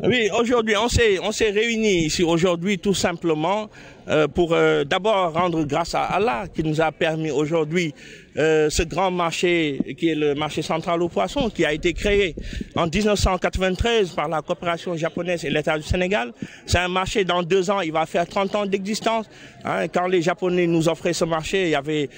Oui, aujourd'hui, on s'est réunis ici aujourd'hui tout simplement pour d'abord rendre grâce à Allah qui nous a permis aujourd'hui ce grand marché qui est le marché central aux poissons qui a été créé en 1993 par la coopération japonaise et l'État du Sénégal. C'est un marché dans 2 ans, il va faire 30 ans d'existence. Hein, quand les Japonais nous offraient ce marché, il y avait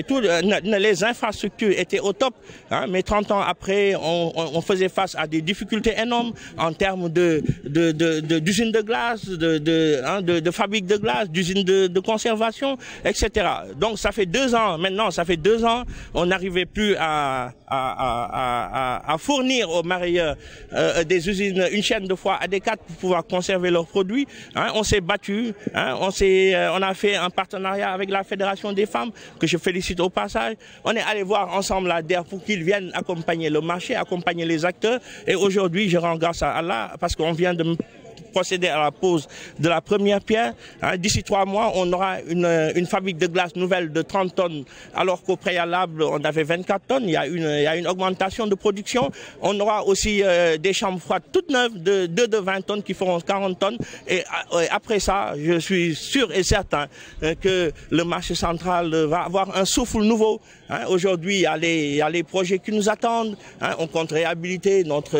tout, les infrastructures étaient au top. Hein, mais 30 ans après, on faisait face à des difficultés énormes en termes d'usines de glace, de fabriques de glace, d'usines de conservation, etc. Donc ça fait 2 ans, maintenant ça fait 2 ans, on n'arrivait plus à fournir aux marailleurs des usines, une chaîne de foie adéquate pour pouvoir conserver leurs produits. Hein, on s'est battu, hein, on a fait un partenariat avec la Fédération des femmes, que je félicite au passage. On est allé voir ensemble la DER pour qu'ils viennent accompagner le marché, accompagner les acteurs. Et aujourd'hui, je rends grâce à Allah parce qu'on vient de procéder à la pose de la première pierre. Hein, d'ici 3 mois, on aura une fabrique de glace nouvelle de 30 tonnes, alors qu'au préalable, on avait 24 tonnes. Il y a une augmentation de production. On aura aussi des chambres froides toutes neuves de 20 tonnes qui feront 40 tonnes. Et après ça, je suis sûr et certain que le marché central va avoir un souffle nouveau. Hein, aujourd'hui, il y a les projets qui nous attendent. Hein, on compte réhabiliter notre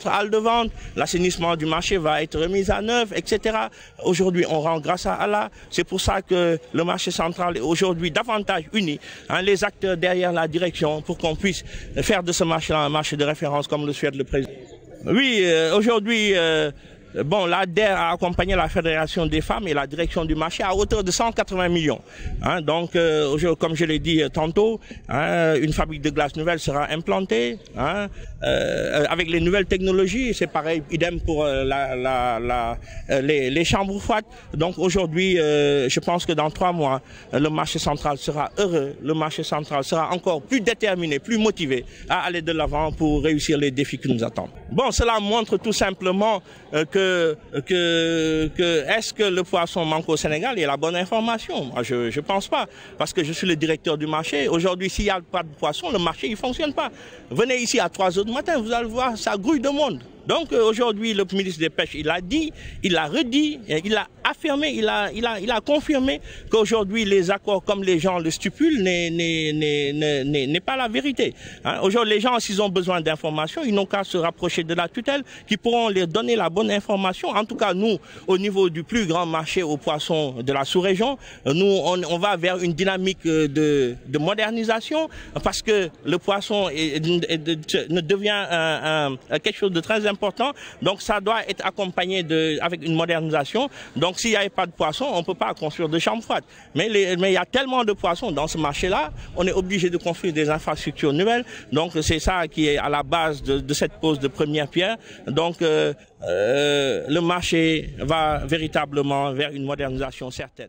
halle de vente. L'assainissement du marché va être remise à neuf, etc. Aujourd'hui, on rend grâce à Allah. C'est pour ça que le marché central est aujourd'hui davantage uni. Hein, les acteurs derrière la direction pour qu'on puisse faire de ce marché-là un marché de référence comme le souhaite le président. Oui, aujourd'hui, bon, la DER a accompagné la Fédération des femmes et la direction du marché à hauteur de 180 millions. Hein, donc, comme je l'ai dit tantôt, hein, une fabrique de glace nouvelle sera implantée. Hein, avec les nouvelles technologies, c'est pareil, idem pour les chambres froides. Donc aujourd'hui, je pense que dans 3 mois, le marché central sera heureux, le marché central sera encore plus déterminé, plus motivé à aller de l'avant pour réussir les défis qui nous attendent. Bon, cela montre tout simplement est-ce que le poisson manque au Sénégal? Il y a la bonne information. Moi, je pense pas, parce que je suis le directeur du marché. Aujourd'hui, s'il n'y a pas de poisson, le marché il fonctionne pas. Venez ici à 3 heures du matin, vous allez voir, ça grouille de monde. Donc aujourd'hui, le ministre des Pêches, il a dit, il a redit, il a affirmé, il a confirmé qu'aujourd'hui les accords comme les gens le stipulent n'est pas la vérité. Hein? Aujourd'hui, les gens, s'ils ont besoin d'informations, ils n'ont qu'à se rapprocher de la tutelle qui pourront leur donner la bonne information. En tout cas, nous, au niveau du plus grand marché aux poissons de la sous-région, nous, on va vers une dynamique de modernisation parce que le poisson devient quelque chose de très important. Donc ça doit être accompagné avec une modernisation. Donc s'il n'y avait pas de poissons, on ne peut pas construire de chambres froides. Mais il y a tellement de poissons dans ce marché-là, on est obligé de construire des infrastructures nouvelles. Donc c'est ça qui est à la base de cette pose de première pierre. Donc le marché va véritablement vers une modernisation certaine.